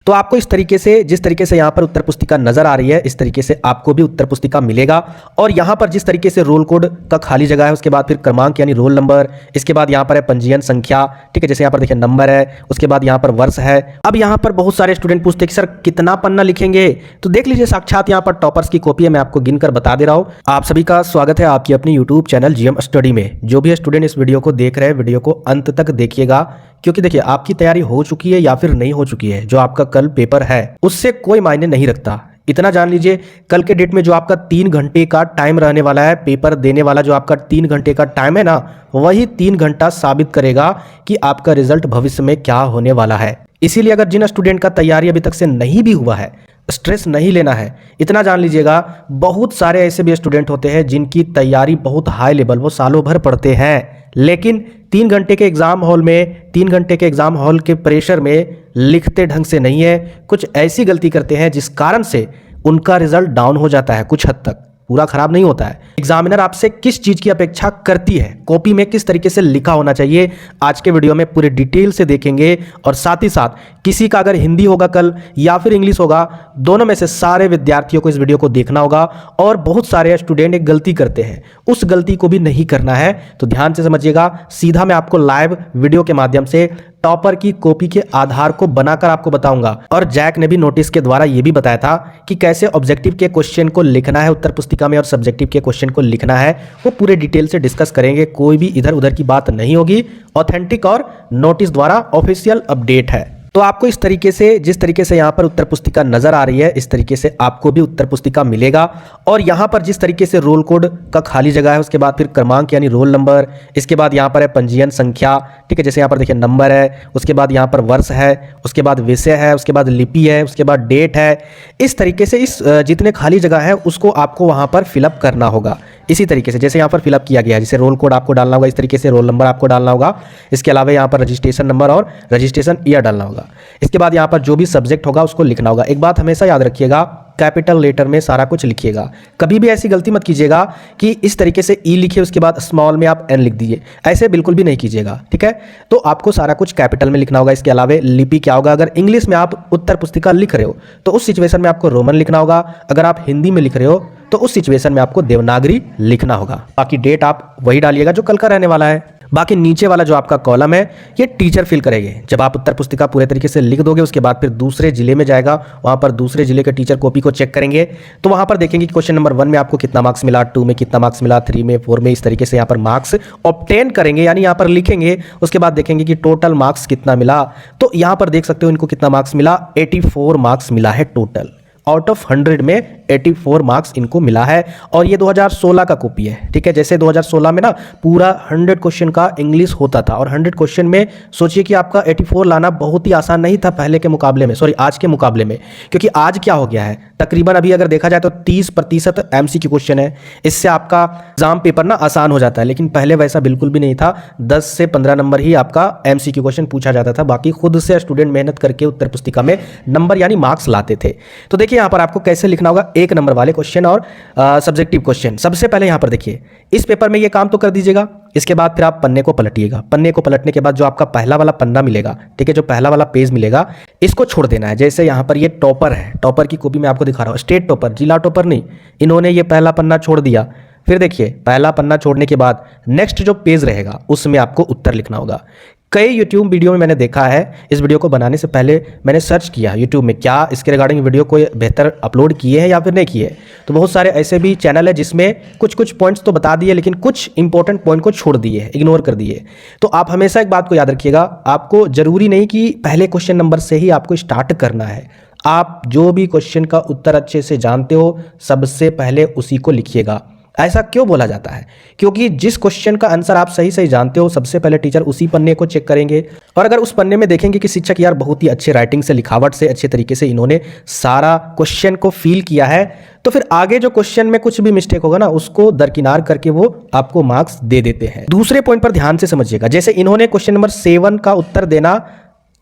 तो आपको इस तरीके से, जिस तरीके से यहाँ पर उत्तर पुस्तिका नजर आ रही है, इस तरीके से आपको भी उत्तर पुस्तिका मिलेगा। और यहाँ पर जिस तरीके से रोल कोड का खाली जगह है, उसके बाद फिर क्रमांक यानी रोल नंबर, इसके बाद यहाँ पर है पंजीयन संख्या, ठीक है, जैसे यहाँ पर देखिए नंबर है, उसके बाद यहाँ पर वर्ष है। अब यहाँ पर बहुत सारे स्टूडेंट पूछते हैं कि सर कितना पन्ना लिखेंगे, तो देख लीजिए साक्षात यहाँ पर टॉपर्स की कॉपी है, मैं आपको गिनकर बता दे रहा हूँ। आप सभी का स्वागत है आपकी अपनी यूट्यूब चैनल जीएम स्टडी में। जो भी स्टूडेंट इस वीडियो को देख रहे हैं, वीडियो को अंत तक देखिएगा, क्योंकि देखिए आपकी तैयारी हो चुकी है या फिर नहीं हो चुकी है, जो आपका कल पेपर है उससे कोई मायने नहीं रखता। इतना जान लीजिए, कल के डेट में जो आपका 3 घंटे का टाइम रहने वाला है, पेपर देने वाला जो आपका 3 घंटे का टाइम है ना, वही 3 घंटा साबित करेगा कि आपका रिजल्ट भविष्य में क्या होने वाला है। इसीलिए अगर जिन स्टूडेंट का तैयारी अभी तक से नहीं भी हुआ है, स्ट्रेस नहीं लेना है। इतना जान लीजिएगा, बहुत सारे ऐसे भी स्टूडेंट होते हैं जिनकी तैयारी बहुत हाई लेवल, वो सालों भर पढ़ते हैं, लेकिन 3 घंटे के एग्जाम हॉल में, 3 घंटे के एग्जाम हॉल के प्रेशर में लिखते ढंग से नहीं है, कुछ ऐसी गलती करते हैं जिस कारण से उनका रिजल्ट डाउन हो जाता है। कुछ हद तक, पूरा खराब नहीं होता है। एग्जामिनर आपसे किस चीज की अपेक्षा करती है, कॉपी में किस तरीके से लिखा होना चाहिए, आज के वीडियो में पूरे डिटेल से देखेंगे। और साथ ही साथ किसी का अगर हिंदी होगा कल या फिर इंग्लिश होगा, दोनों में से सारे विद्यार्थियों को इस वीडियो को देखना होगा। और बहुत सारे स्टूडेंट एक गलती करते हैं, उस गलती को भी नहीं करना है, तो ध्यान से समझिएगा। सीधा मैं आपको लाइव वीडियो के माध्यम से टॉपर की कॉपी के आधार को बनाकर आपको बताऊंगा। और जैक ने भी नोटिस के द्वारा यह भी बताया था कि कैसे ऑब्जेक्टिव के क्वेश्चन को लिखना है उत्तर पुस्तिका में और सब्जेक्टिव के क्वेश्चन को लिखना है, वो पूरे डिटेल से डिस्कस करेंगे। कोई भी इधर उधर की बात नहीं होगी, ऑथेंटिक और नोटिस द्वारा ऑफिशियल अपडेट है। तो आपको इस तरीके से, जिस तरीके से यहाँ पर उत्तर पुस्तिका नजर आ रही है, इस तरीके से आपको भी उत्तर पुस्तिका मिलेगा। और यहाँ पर जिस तरीके से रोल कोड का खाली जगह है, उसके बाद फिर क्रमांक यानी रोल नंबर, इसके बाद यहाँ पर है पंजीयन संख्या, ठीक है, जैसे यहाँ पर देखिए नंबर है, उसके बाद यहाँ पर वर्ष है, उसके बाद विषय है, उसके बाद लिपि है, उसके बाद डेट है। इस तरीके से इस जितने खाली जगह है उसको आपको वहाँ पर फिलअप करना होगा। इसी तरीके से जैसे यहाँ पर फिलअप किया गया है, जैसे रोल कोड आपको डालना होगा, इस तरीके से रोल नंबर आपको डालना होगा। इसके अलावा यहाँ पर रजिस्ट्रेशन नंबर और रजिस्ट्रेशन ईयर डालना होगा। इसके बाद यहाँ पर जो भी सब्जेक्ट होगा उसको लिखना होगा। एक बात हमेशा याद रखिएगा, कैपिटल लेटर में सारा कुछ लिखिएगा। कभी भी ऐसी गलती मत कीजिएगा कि इस तरीके से ई लिखिए, उसके बाद स्मॉल में आप एन लिख दीजिए, ऐसे बिल्कुल भी नहीं कीजिएगा, ठीक है। तो आपको सारा कुछ कैपिटल में लिखना होगा। इसके अलावा लिपि क्या होगा, अगर इंग्लिश में आप उत्तर पुस्तिका लिख रहे हो तो उस सिचुएशन में आपको रोमन लिखना होगा। अगर आप हिंदी में लिख रहे हो तो उस सिचुएशन में आपको देवनागरी लिखना होगा। बाकी डेट आप वही डालिएगा जो कल का रहने वाला है। बाकी नीचे वाला जो आपका कॉलम है ये टीचर फिल करेंगे। जब आप उत्तर पुस्तिका पूरे तरीके से लिख दोगे, उसके बाद फिर दूसरे जिले में जाएगा, वहां पर दूसरे जिले के टीचर कॉपी को चेक करेंगे। तो वहां पर देखेंगे कि क्वेश्चन नंबर 1 में आपको कितना मार्क्स मिला, 2 में कितना मार्क्स मिला, 3 में, 4 में, इस तरीके से यहाँ पर मार्क्स ऑब्टेन करेंगे, यानी यहाँ पर लिखेंगे। उसके बाद देखेंगे कि टोटल मार्क्स कितना मिला। तो यहाँ पर देख सकते हो इनको कितना मार्क्स मिला, 84 मार्क्स मिला है टोटल। आउट ऑफ 100 में 84 मार्क्स इनको मिला है। और ये 2016 का कॉपी है, ठीक है। जैसे 2016 में ना पूरा 100 क्वेश्चन का इंग्लिश होता था, और 100 क्वेश्चन में सोचिए कि आपका 84 लाना बहुत ही आसान नहीं था पहले के मुकाबले में, सॉरी आज के मुकाबले में। क्योंकि आज क्या हो गया है, तकरीबन अभी अगर देखा जाए तो 30% MCQ क्वेश्चन है। इससे आपका एग्जाम पेपर ना आसान हो जाता है, लेकिन पहले वैसा बिल्कुल भी नहीं था। 10 से 15 नंबर ही आपका MCQ क्वेश्चन पूछा जाता था, बाकी खुद से स्टूडेंट मेहनत करके उत्तर पुस्तिका में नंबर यानी मार्क्स लाते थे। तो देखिए यहाँ पर आपको कैसे लिखना होगा 1 नंबर वाले क्वेश्चन और सब्जेक्टिव क्वेश्चन। सबसे पहले यहाँ पर देखिए, इस पेपर में ये काम तो कर दीजिएगा। इसके बाद फिर आप पन्ने को पलटिएगा। पन्ने को पलटने के बाद जो आपका पहला वाला पन्ना मिलेगा, ठीक है, जो पहला वाला पेज मिलेगा, इसको छोड़ देना है। जैसे यहाँ पर ये टॉपर है, टॉपर की कॉपी में आपको दिखा रहा हूँ, स्टेट टॉपर, जिला टॉपर नहीं, इन्होंने ये पहला पन्ना छोड़ दिया। फिर देखिए पहला पन्ना छोड़ने के बाद नेक्स्ट जो पेज रहेगा उसमें आपको उत्तर लिखना होगा। कई यूट्यूब वीडियो में मैंने देखा है, इस वीडियो को बनाने से पहले मैंने सर्च किया यूट्यूब में क्या इसके रिगार्डिंग वीडियो को बेहतर अपलोड किए हैं या फिर नहीं किए। तो बहुत सारे ऐसे भी चैनल है जिसमें कुछ पॉइंट्स तो बता दिए, लेकिन कुछ इंपॉर्टेंट पॉइंट को छोड़ दिए, इग्नोर कर दिए। तो आप हमेशा एक बात को याद रखिएगा, आपको जरूरी नहीं कि पहले क्वेश्चन नंबर से ही आपको स्टार्ट करना है। आप जो भी क्वेश्चन का उत्तर अच्छे से जानते हो, सबसे पहले उसी को लिखिएगा। ऐसा क्यों बोला जाता है? क्योंकि जिस क्वेश्चन का आंसर आप सही सही जानते हो, सबसे पहले टीचर उसी पन्ने को चेक करेंगे। और अगर उस पन्ने में देखेंगे कि शिक्षक यार बहुत ही अच्छे राइटिंग से, लिखावट से, अच्छे तरीके से इन्होंने सारा क्वेश्चन को फील किया है, तो फिर आगे जो क्वेश्चन में कुछ भी मिस्टेक होगा ना, उसको दरकिनार करके वो आपको मार्क्स दे देते हैं। दूसरे पॉइंट पर ध्यान से समझिएगा, जैसे इन्होंने क्वेश्चन नंबर 7 का उत्तर देना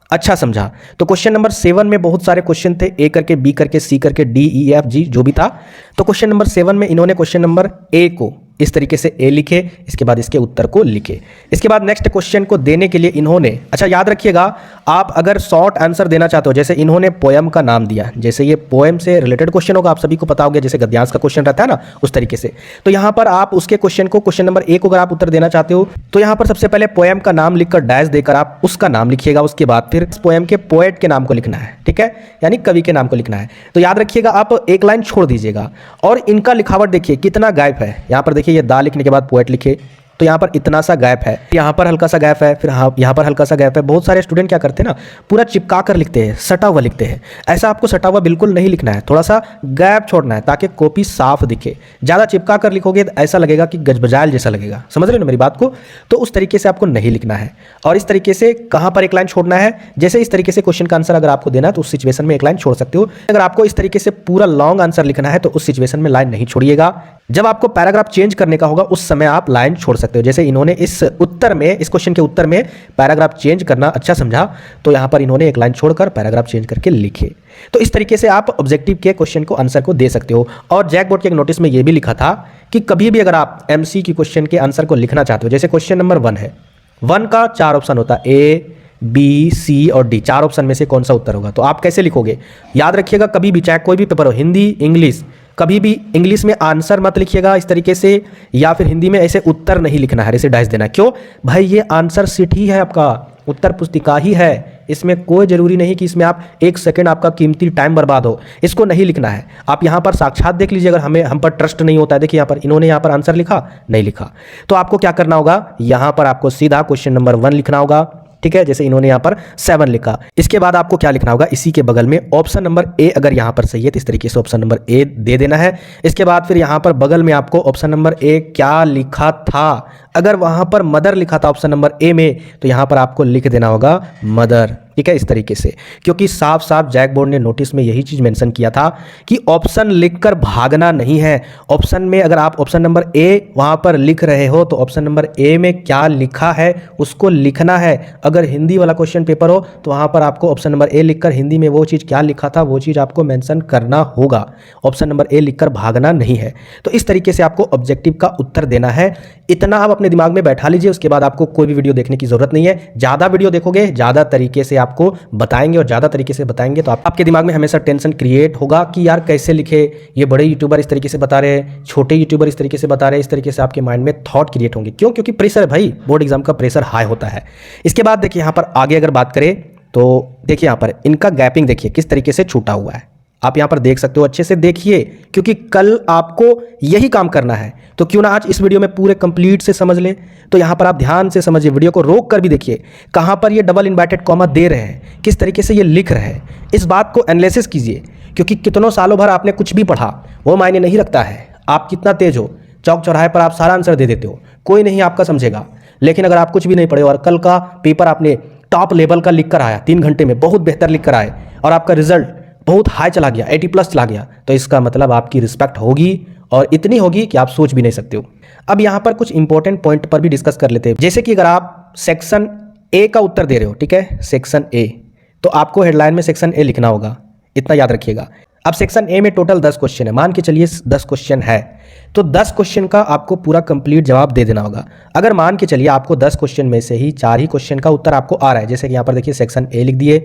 अच्छा समझा, तो क्वेश्चन नंबर 7 में बहुत सारे क्वेश्चन थे, ए करके, बी करके, सी करके, डी, ई, एफ, जी जो भी था। तो क्वेश्चन नंबर 7 में इन्होंने क्वेश्चन नंबर ए को इस तरीके से ए लिखे, इसके बाद इसके उत्तर को लिखे। इसके बाद नेक्स्ट क्वेश्चन को देने के लिए इन्होंने, अच्छा याद रखिएगा, आप अगर शॉर्ट आंसर देना चाहते हो, जैसे इन्होंने पोएम का नाम दिया, जैसे ये पोएम से रिलेटेड क्वेश्चन होगा, आप सभी को पता होगा, जैसे गद्यांश का क्वेश्चन रहता है ना, उस तरीके से। तो यहाँ पर आप उसके क्वेश्चन को, क्वेश्चन नंबर 1 को अगर आप उत्तर देना चाहते हो तो यहाँ पर सबसे पहले पोएम का नाम लिखकर डैश देकर आप उसका नाम लिखिएगा। उसके बाद फिर पोएम के पोएट के नाम को लिखना है, ठीक है, यानी कवि के नाम को लिखना है। तो याद रखिएगा, आप एक लाइन छोड़ दीजिएगा। और इनका लिखावट देखिए कितना गैप है। यहाँ पर देखिए, ये दा लिखने के बाद पोएट लिखे तो यहाँ पर इतना सा गैप है, यहाँ पर हल्का सा गैप है, फिर यहाँ पर हल्का सा गैप है। बहुत सारे स्टूडेंट क्या करते हैं ना, पूरा चिपका कर लिखते हैं, सटा हुआ लिखते हैं। ऐसा आपको सटा हुआ बिल्कुल नहीं लिखना है, थोड़ा सा गैप छोड़ना है ताकि कॉपी साफ दिखे। ज़्यादा चिपका कर लिखोगे तो ऐसा लगेगा कि गजबजायल जैसा लगेगा। समझ रहे हो ना मेरी बात को? तो उस तरीके से आपको नहीं लिखना है। और इस तरीके से कहाँ पर एक लाइन छोड़ना है, जैसे इस तरीके से क्वेश्चन का आंसर अगर आपको देना है तो उस सिचुएशन में एक लाइन छोड़ सकते हो। अगर आपको इस तरीके से पूरा लॉन्ग आंसर लिखना है तो उस सिचुएशन में लाइन नहीं छोड़िएगा। जब आपको पैराग्राफ चेंज करने का होगा उस समय आप लाइन छोड़ सकते हो। जैसे इन्होंने इस उत्तर में, इस क्वेश्चन के उत्तर में पैराग्राफ चेंज करना अच्छा समझा तो यहाँ पर इन्होंने एक लाइन छोड़कर पैराग्राफ चेंज करके लिखे। तो इस तरीके से आप ऑब्जेक्टिव के क्वेश्चन को आंसर को दे सकते हो। और जैक बोर्ड के एक नोटिस में यह भी लिखा था कि कभी भी अगर आप एमसी की क्वेश्चन के आंसर को लिखना चाहते हो, जैसे क्वेश्चन नंबर 1 है, 1 का 4 ऑप्शन होता है, ए बी सी और डी, 4 ऑप्शन में से कौन सा उत्तर होगा। तो आप कैसे लिखोगे, याद रखिएगा, कभी भी चाहे कोई भी पेपर हो, हिंदी इंग्लिश, कभी भी इंग्लिश में आंसर मत लिखिएगा इस तरीके से, या फिर हिंदी में ऐसे उत्तर नहीं लिखना है, ऐसे डैश देना। क्यों भाई, ये आंसर सीट ही है, आपका उत्तर पुस्तिका ही है, इसमें कोई जरूरी नहीं कि इसमें आप 1 सेकंड आपका कीमती टाइम बर्बाद हो। इसको नहीं लिखना है। आप यहाँ पर साक्षात देख लीजिए, अगर हम पर ट्रस्ट नहीं होता है। देखिए यहाँ पर इन्होंने यहाँ पर आंसर लिखा, नहीं लिखा, तो आपको क्या करना होगा, यहाँ पर आपको सीधा क्वेश्चन नंबर 1 लिखना होगा, ठीक है। जैसे इन्होंने यहाँ पर 7 लिखा, इसके बाद आपको क्या लिखना होगा, इसी के बगल में ऑप्शन नंबर ए अगर यहाँ पर सही है तो इस तरीके से ऑप्शन नंबर ए दे देना है। इसके बाद फिर यहाँ पर बगल में आपको ऑप्शन नंबर ए क्या लिखा था, अगर वहाँ पर मदर लिखा था ऑप्शन नंबर ए में तो यहाँ पर आपको लिख देना होगा मदर, ठीक है, इस तरीके से। क्योंकि साफ साफ जैक बोर्ड ने नोटिस में यही चीज़ मेंशन किया था कि ऑप्शन लिखकर भागना नहीं है। ऑप्शन में अगर आप ऑप्शन नंबर ए वहाँ पर लिख रहे हो तो ऑप्शन नंबर ए में क्या लिखा है उसको लिखना है। अगर हिंदी वाला क्वेश्चन पेपर हो तो वहाँ पर आपको ऑप्शन नंबर ए लिखकर हिंदी में वो चीज़ क्या लिखा था वो चीज़ आपको मेंशन करना होगा। ऑप्शन नंबर ए लिखकर भागना नहीं है। तो इस तरीके से आपको ऑब्जेक्टिव का उत्तर देना है। इतना आप अपने दिमाग में बैठा लीजिए, उसके बाद आपको कोई भी वीडियो देखने की जरूरत नहीं है। ज़्यादा वीडियो देखोगे, ज़्यादा तरीके से आपको बताएंगे और ज़्यादा तरीके से बताएंगे तो आपके दिमाग में हमेशा टेंशन क्रिएट होगा कि यार कैसे लिखे, ये बड़े यूट्यूबर इस तरीके से बता रहे हैं, छोटे यूट्यूबर इस तरीके से बता रहे हैं। इस तरीके से आपके माइंड में थॉट क्रिएट होंगे। क्यों? क्योंकि प्रेशर, भाई बोर्ड एग्जाम का प्रेशर हाई होता है। इसके बाद देखिए यहाँ पर आगे अगर बात करें तो देखिए यहाँ पर इनका गैपिंग देखिए किस तरीके से छूटा हुआ है। आप यहाँ पर देख सकते हो, अच्छे से देखिए, क्योंकि कल आपको यही काम करना है। तो क्यों ना आज इस वीडियो में पूरे कंप्लीट से समझ लें। तो यहाँ पर आप ध्यान से समझिए, वीडियो को रोक कर भी देखिए कहाँ पर ये डबल इन्वर्टेड कॉमा दे रहे हैं, किस तरीके से ये लिख रहे हैं। इस बात को एनालिसिस कीजिए, क्योंकि कितनों सालों भर आपने कुछ भी पढ़ा वो मायने नहीं रखता है। आप कितना तेज हो, चौक चौराहे पर आप सारा आंसर दे देते हो, कोई नहीं आपका समझेगा। लेकिन अगर आप कुछ भी नहीं पढ़े और कल का पेपर आपने टॉप लेवल का लिख कर आया, 3 घंटे में बहुत बेहतर लिख कर आए और आपका रिजल्ट बहुत हाई चला गया, 80+ चला गया, तो इसका मतलब आपकी रिस्पेक्ट होगी और इतनी होगी कि आप सोच भी नहीं सकते हो। अब यहाँ पर कुछ इंपॉर्टेंट पॉइंट पर भी डिस्कस कर लेते हैं। जैसे कि अगर आप सेक्शन ए का उत्तर दे रहे हो, ठीक है, सेक्शन ए, तो आपको हेडलाइन में सेक्शन ए लिखना होगा, इतना याद रखिएगा। अब सेक्शन ए में टोटल 10 क्वेश्चन है, मान के चलिए 10 क्वेश्चन है, तो 10 क्वेश्चन का आपको पूरा कंप्लीट जवाब दे देना होगा। अगर मान के चलिए आपको 10 क्वेश्चन में से ही 4 ही क्वेश्चन का उत्तर आपको आ रहा है, जैसे कि यहाँ पर देखिए सेक्शन ए लिख दिए।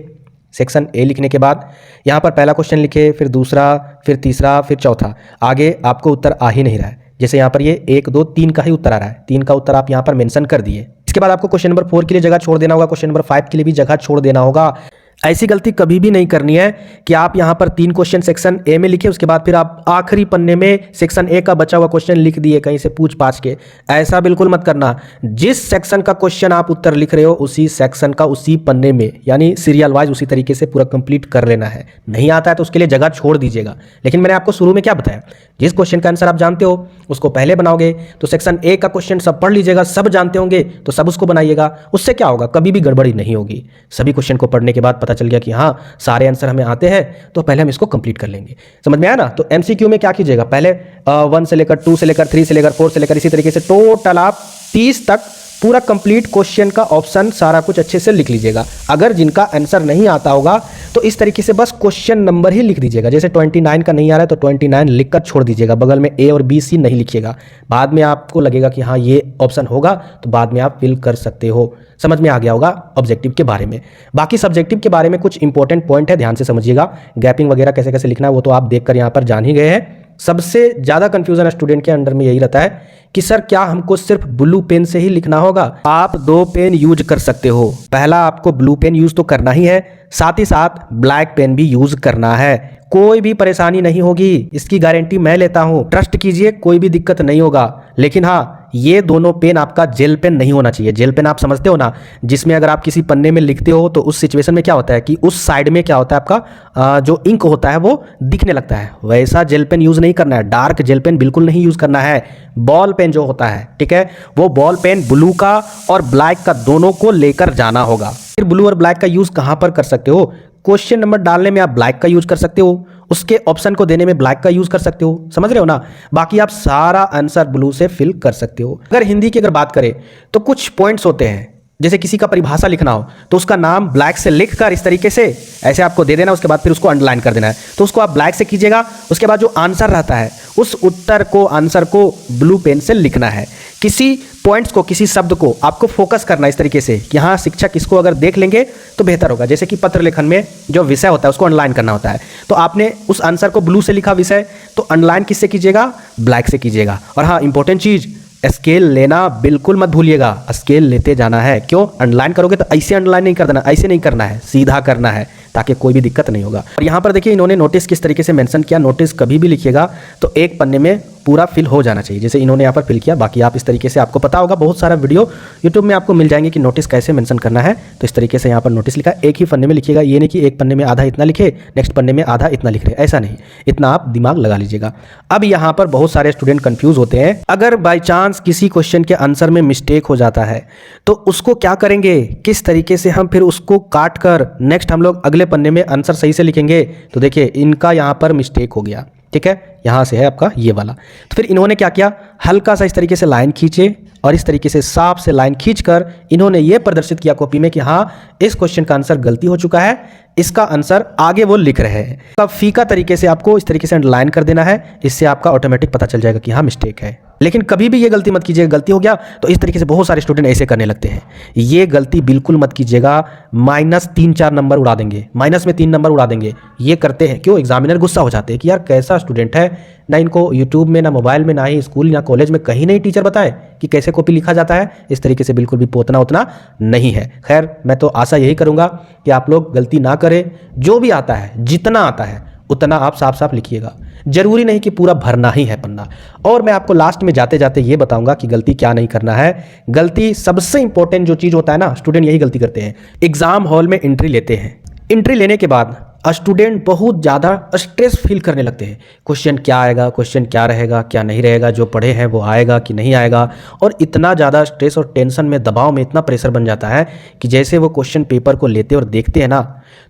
सेक्शन ए लिखने के बाद यहाँ पर पहला क्वेश्चन लिखे, फिर दूसरा, फिर तीसरा, फिर चौथा, आगे आपको उत्तर आ ही नहीं रहा है। जैसे यहाँ पर ये 1 2 3 का ही उत्तर आ रहा है, 3 का उत्तर आप यहाँ पर मेंशन कर दिए। इसके बाद आपको क्वेश्चन नंबर 4 के लिए जगह छोड़ देना होगा, क्वेश्चन नंबर 5 के लिए भी जगह छोड़ देना होगा। ऐसी गलती कभी भी नहीं करनी है कि आप यहाँ पर 3 क्वेश्चन सेक्शन ए में लिखे, उसके बाद फिर आप आखिरी पन्ने में सेक्शन ए का बचा हुआ क्वेश्चन लिख दिए कहीं से पूछ पाछ के। ऐसा बिल्कुल मत करना। जिस सेक्शन का क्वेश्चन आप उत्तर लिख रहे हो उसी सेक्शन का उसी पन्ने में, यानी सीरियल वाइज उसी तरीके से पूरा कंप्लीट कर लेना है। नहीं आता है तो उसके लिए जगह छोड़ दीजिएगा। लेकिन मैंने आपको शुरू में क्या बताया, जिस क्वेश्चन का आंसर आप जानते हो उसको पहले बनाओगे। तो सेक्शन ए का क्वेश्चन सब पढ़ लीजिएगा, सब जानते होंगे तो सब उसको बनाइएगा। उससे क्या होगा, कभी भी गड़बड़ी नहीं होगी। सभी क्वेश्चन को पढ़ने के बाद पता चल गया कि हाँ सारे आंसर हमें आते हैं, तो पहले हम इसको कंप्लीट कर लेंगे। समझ में आया ना? तो एमसीक्यू में क्या कीजिएगा, पहले 1 से लेकर 2 से लेकर 3 से लेकर 4 से लेकर इसी तरीके से टोटल आप 30 तक पूरा कंप्लीट क्वेश्चन का ऑप्शन सारा कुछ अच्छे से लिख लीजिएगा। अगर जिनका आंसर नहीं आता होगा तो इस तरीके से बस क्वेश्चन नंबर ही लिख दीजिएगा। जैसे 29 का नहीं आ रहा है तो 29 लिख कर छोड़ दीजिएगा, बगल में ए और बी सी नहीं लिखिएगा। बाद में आपको लगेगा कि हाँ ये ऑप्शन होगा तो बाद में आप फिल कर सकते हो। समझ में आ गया होगा ऑब्जेक्टिव के बारे में। बाकी सब्जेक्टिव के बारे में कुछ इंपॉर्टेंट पॉइंट है, ध्यान से समझिएगा। गैपिंग वगैरह कैसे कैसे लिखना है वो तो आप देखकर यहाँ पर जान ही गए हैं। सबसे ज़्यादा कंफ्यूजन स्टूडेंट के अंडर में यही रहता है कि सर क्या हमको सिर्फ ब्लू पेन से ही लिखना होगा? आप 2 पेन यूज कर सकते हो। पहला आपको ब्लू पेन यूज तो करना ही है, साथ ही साथ ब्लैक पेन भी यूज करना है। कोई भी परेशानी नहीं होगी, इसकी गारंटी मैं लेता हूं। ट्रस्ट कीजिए, कोई भी दिक्कत नहीं होगा। लेकिन हाँ, ये दोनों पेन आपका जेल पेन नहीं होना चाहिए। जेल पेन आप समझते हो ना, जिसमें अगर आप किसी पन्ने में लिखते हो तो उस सिचुएशन में क्या होता है कि उस साइड में क्या होता है आपका जो इंक होता है वो दिखने लगता है। वैसा जेल पेन यूज नहीं करना है। डार्क जेल पेन बिल्कुल नहीं यूज करना है। बॉल पेन जो होता है, ठीक है, वो बॉल पेन ब्लू का और ब्लैक का दोनों को लेकर जाना होगा। फिर ब्लू और ब्लैक का यूज कहां पर कर सकते हो? क्वेश्चन नंबर डालने में आप ब्लैक का यूज कर सकते हो, उसके ऑप्शन को देने में ब्लैक का यूज कर सकते हो। समझ रहे हो ना? बाकी आप सारा आंसर ब्लू से फिल कर सकते हो। अगर हिंदी की अगर बात करें तो कुछ पॉइंट्स होते हैं, जैसे किसी का परिभाषा लिखना हो तो उसका नाम ब्लैक से लिखकर इस तरीके से ऐसे आपको दे देना, उसके बाद फिर उसको अंडरलाइन कर देना है। तो उसको आप ब्लैक से कीजिएगा, उसके बाद जो आंसर रहता है उस उत्तर को, आंसर को ब्लू पेन से लिखना है। किसी पॉइंट्स को, किसी शब्द को आपको फोकस करना इस तरीके से कि हाँ शिक्षक इसको अगर देख लेंगे तो बेहतर होगा। जैसे कि पत्र लेखन में जो विषय होता है उसको अंडरलाइन करना होता है, तो आपने उस आंसर को ब्लू से लिखा विषय, तो अंडरलाइन किससे कीजिएगा? ब्लैक से कीजिएगा। और हाँ, इंपॉर्टेंट चीज़, स्केल लेना बिल्कुल मत भूलिएगा। स्केल लेते जाना है। क्यों? अंडरलाइन करोगे तो ऐसे अंडरलाइन नहीं कर देना, ऐसे नहीं करना है, सीधा करना है ताकि कोई भी दिक्कत नहीं होगा। और यहाँ पर देखिए इन्होंने नोटिस किस तरीके से मेंशन किया। नोटिस कभी भी लिखिएगा तो एक पन्ने में पूरा फिल हो जाना चाहिए, जैसे इन्होंने यहाँ पर फिल किया। बाकी आप इस तरीके से, आपको पता होगा बहुत सारा वीडियो यूट्यूब में आपको मिल जाएंगे कि नोटिस कैसे मेंशन करना है। तो इस तरीके से यहाँ पर नोटिस लिखा, एक ही पन्ने में लिखिएगा। ये नहीं कि एक पन्ने में आधा इतना लिखे, नेक्स्ट पन्ने में आधा इतना लिख रहे, ऐसा नहीं। इतना आप दिमाग लगा लीजिएगा। अब यहाँ पर बहुत सारे स्टूडेंट कंफ्यूज होते हैं। अगर बाई चांस किसी क्वेश्चन के आंसर में मिस्टेक हो जाता है तो उसको क्या करेंगे, किस तरीके से हम फिर उसको काट कर नेक्स्ट हम लोग अगले पन्ने में आंसर सही से लिखेंगे? तो देखिए इनका यहाँ पर मिस्टेक हो गया, ठीक है, यहाँ से है आपका ये वाला। तो फिर इन्होंने क्या किया, हल्का सा इस तरीके से लाइन खींचे और इस तरीके से साफ से लाइन खींचकर इन्होंने ये प्रदर्शित किया कॉपी में कि हाँ इस क्वेश्चन का आंसर गलती हो चुका है, इसका आंसर आगे वो लिख रहे हैं। अब फीका तरीके से आपको इस तरीके से अंडरलाइन कर देना है, इससे आपका ऑटोमेटिक पता चल जाएगा कि हाँ मिस्टेक है। लेकिन कभी भी ये गलती मत कीजिएगा, गलती हो गया तो इस तरीके से बहुत सारे स्टूडेंट ऐसे करने लगते हैं। ये गलती बिल्कुल मत कीजिएगा, -3-4 नंबर उड़ा देंगे, माइनस में 3 नंबर उड़ा देंगे। ये करते हैं क्यों? एग्जामिनर गुस्सा हो जाते हैं कि यार कैसा स्टूडेंट है, ना इनको यूट्यूब में, ना मोबाइल में, ना ही स्कूल या कॉलेज में कहीं नहीं टीचर बताए कि कैसे कॉपी लिखा जाता है। इस तरीके से बिल्कुल भी पोतना उतना नहीं है। खैर, मैं तो आशा यही करूँगा कि आप लोग गलती ना करें। जो भी आता है, जितना आता है उतना आप साफ साफ लिखिएगा। जरूरी नहीं कि पूरा भरना ही है पन्ना। और मैं आपको लास्ट में जाते जाते ये बताऊंगा कि गलती क्या नहीं करना है। गलती सबसे इंपॉर्टेंट जो चीज़ होता है ना, स्टूडेंट यही गलती करते हैं। एग्जाम हॉल में एंट्री लेते हैं, एंट्री लेने के बाद स्टूडेंट बहुत ज़्यादा स्ट्रेस फील करने लगते हैं। क्वेश्चन क्या आएगा, क्वेश्चन क्या रहेगा, क्या नहीं रहेगा, जो पढ़े हैं वो आएगा कि नहीं आएगा। और इतना ज़्यादा स्ट्रेस और टेंशन में, दबाव में इतना प्रेशर बन जाता है कि जैसे वो क्वेश्चन पेपर को लेते और देखते हैं ना,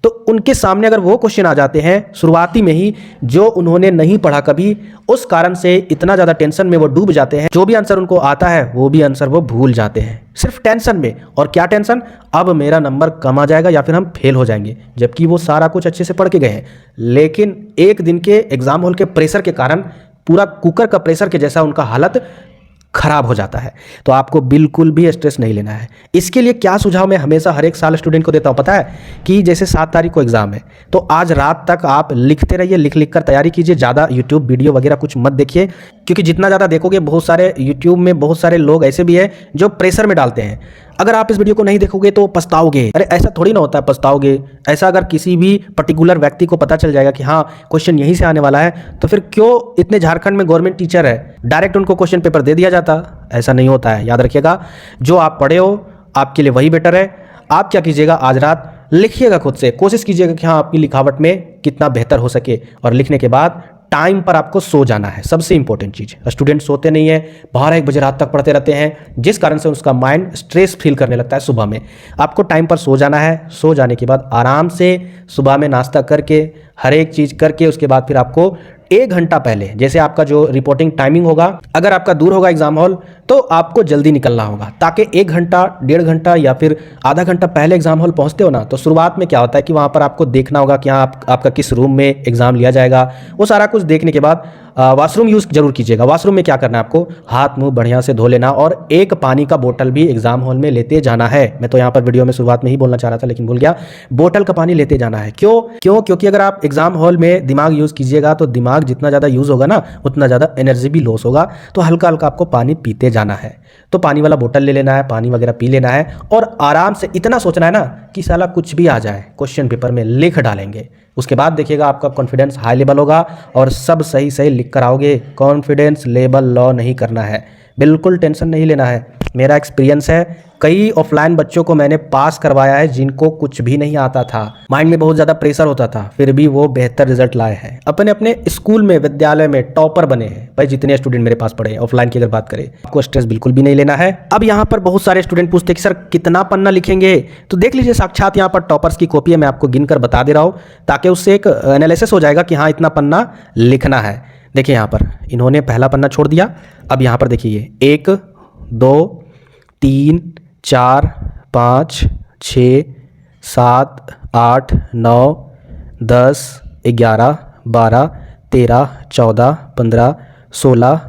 तो उनके सामने अगर वो क्वेश्चन आ जाते हैं शुरुआती में ही जो उन्होंने नहीं पढ़ा कभी, उस कारण से इतना ज़्यादा टेंशन में वो डूब जाते हैं, जो भी आंसर उनको आता है वो भी आंसर वो भूल जाते हैं सिर्फ टेंशन में। और क्या टेंशन? अब मेरा नंबर कम आ जाएगा या फिर हम फेल हो जाएंगे, जबकि वो सारा कुछ अच्छे से पढ़ के गए हैं। लेकिन एक दिन के एग्जाम हॉल के प्रेशर के कारण पूरा कुकर का प्रेशर के जैसा उनका हालत खराब हो जाता है। तो आपको बिल्कुल भी स्ट्रेस नहीं लेना है। इसके लिए क्या सुझाव मैं हमेशा हर एक साल स्टूडेंट को देता हूँ पता है? कि जैसे 7 तारीख को एग्जाम है तो आज रात तक आप लिखते रहिए, लिख लिख कर तैयारी कीजिए। ज़्यादा यूट्यूब वीडियो वगैरह कुछ मत देखिए, क्योंकि जितना ज़्यादा देखोगे, बहुत सारे यूट्यूब में बहुत सारे लोग ऐसे भी हैं जो प्रेशर में डालते हैं। अगर आप इस वीडियो को नहीं देखोगे तो पछताओगे। अरे ऐसा थोड़ी ना होता है पछताओगे। ऐसा अगर किसी भी पर्टिकुलर व्यक्ति को पता चल जाएगा कि हाँ क्वेश्चन यहीं से आने वाला है, तो फिर क्यों इतने झारखंड में गवर्नमेंट टीचर है, डायरेक्ट उनको क्वेश्चन पेपर दे दिया जाता? ऐसा नहीं होता है, याद रखिएगा। जो आप पढ़े हो आपके लिए वही बेटर है। आप क्या कीजिएगा, आज रात लिखिएगा, खुद से कोशिश कीजिएगा कि हाँ आपकी लिखावट में कितना बेहतर हो सके। और लिखने के बाद टाइम पर आपको सो जाना है, सबसे इंपॉर्टेंट चीज़। स्टूडेंट सोते नहीं है, 12-1 बजे रात तक पढ़ते रहते हैं, जिस कारण से उसका माइंड स्ट्रेस फील करने लगता है सुबह में। आपको टाइम पर सो जाना है। सो जाने के बाद आराम से सुबह में नाश्ता करके हर एक चीज़ करके उसके बाद फिर आपको 1 घंटा पहले, जैसे आपका जो रिपोर्टिंग टाइमिंग होगा, अगर आपका दूर होगा एग्जाम हॉल तो आपको जल्दी निकलना होगा, ताकि 1 घंटा 1.5 घंटा या फिर आधा घंटा पहले एग्जाम हॉल पहुंचते हो ना, तो शुरुआत में क्या होता है कि वहां पर आपको देखना होगा कि हाँ आपका किस रूम में एग्जाम लिया जाएगा। वो सारा कुछ देखने के बाद वॉशरूम यूज़ जरूर कीजिएगा। वॉशरूम में क्या करना है, आपको हाथ मुंह बढ़िया से धो लेना और एक पानी का बोतल भी एग्जाम हॉल में लेते जाना है। मैं तो यहाँ पर वीडियो में शुरुआत में ही बोलना चाह रहा था लेकिन भूल गया, बोतल का पानी लेते जाना है। क्योंकि अगर आप एग्जाम हॉल में दिमाग यूज़ कीजिएगा तो दिमाग जितना ज़्यादा यूज़ होगा ना उतना ज़्यादा एनर्जी भी लॉस होगा, तो हल्का हल्का आपको पानी पीते जाना है। तो पानी वाला बोतल ले लेना है, पानी वगैरह पी लेना है और आराम से इतना सोचना है ना कि साला कुछ भी आ जाए क्वेश्चन पेपर में लिख डालेंगे। उसके बाद देखिएगा आपका कॉन्फिडेंस हाई लेवल होगा और सब सही सही लिख कर आओगे। कॉन्फिडेंस लेवल लॉ नहीं करना है, बिल्कुल टेंशन नहीं लेना है। मेरा एक्सपीरियंस है, कई ऑफलाइन बच्चों को मैंने पास करवाया है जिनको कुछ भी नहीं आता था, माइंड में बहुत ज़्यादा प्रेशर होता था, फिर भी वो बेहतर रिजल्ट लाए हैं, अपने अपने स्कूल में विद्यालय में टॉपर बने हैं। भाई जितने स्टूडेंट मेरे पास पढ़े ऑफलाइन की अगर बात करें, आपको स्ट्रेस बिल्कुल भी नहीं लेना है। अब यहाँ पर बहुत सारे स्टूडेंट पूछते हैं कि सर कितना पन्ना लिखेंगे, तो देख लीजिए साक्षात यहाँ पर टॉपर्स की कॉपी है, मैं आपको गिन कर बता दे रहा हूँ ताकि उससे एक एनालिसिस हो जाएगा कि हाँ इतना पन्ना लिखना है। देखिए यहाँ पर इन्होंने पहला पन्ना छोड़ दिया। अब यहाँ पर देखिए 1 2 3 4 5 6 7 8 9 10 11 12 13 14 15 16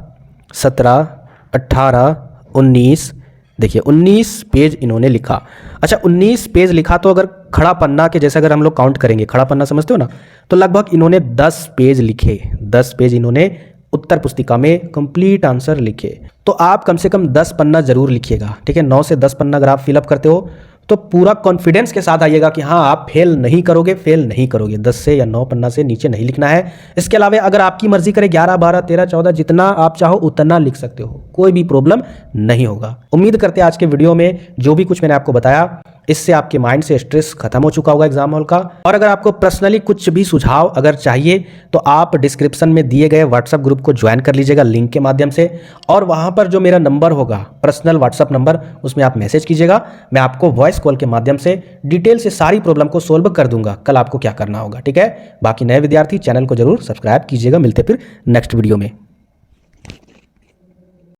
17 18 19, देखिए 19 पेज इन्होंने लिखा। अच्छा 19 पेज लिखा तो अगर खड़ा पन्ना के जैसे अगर हम लोग काउंट करेंगे, खड़ा पन्ना समझते हो ना, तो लगभग इन्होंने 10 पेज लिखे। 10 पेज इन्होंने उत्तर पुस्तिका में कंप्लीट आंसर लिखे। तो आप कम से कम 10 पन्ना जरूर लिखिएगा, ठीक है। 9 से 10 पन्ना अगर आप फिलअप करते हो तो पूरा कॉन्फिडेंस के साथ आइएगा कि हाँ आप फेल नहीं करोगे, फेल नहीं करोगे। 10 से या 9 पन्ना से नीचे नहीं लिखना है। इसके अलावा अगर आपकी मर्जी करे 11 12 13 14 जितना आप चाहो उतना लिख सकते हो, कोई भी प्रॉब्लम नहीं होगा। उम्मीद करते हैं आज के वीडियो में जो भी कुछ मैंने आपको बताया इससे आपके माइंड से स्ट्रेस खत्म हो चुका होगा एग्जाम हॉल का। और अगर आपको पर्सनली कुछ भी सुझाव अगर चाहिए तो आप डिस्क्रिप्शन में दिए गए व्हाट्सएप ग्रुप को ज्वाइन कर लीजिएगा लिंक के माध्यम से, और वहां पर जो मेरा नंबर होगा पर्सनल व्हाट्सएप नंबर, उसमें आप मैसेज कीजिएगा, मैं आपको वॉइस कॉल के माध्यम से डिटेल से सारी प्रॉब्लम को सोल्व कर दूंगा कल आपको क्या करना होगा, ठीक है। बाकी नए विद्यार्थी चैनल को जरूर सब्सक्राइब कीजिएगा। मिलते फिर नेक्स्ट वीडियो में।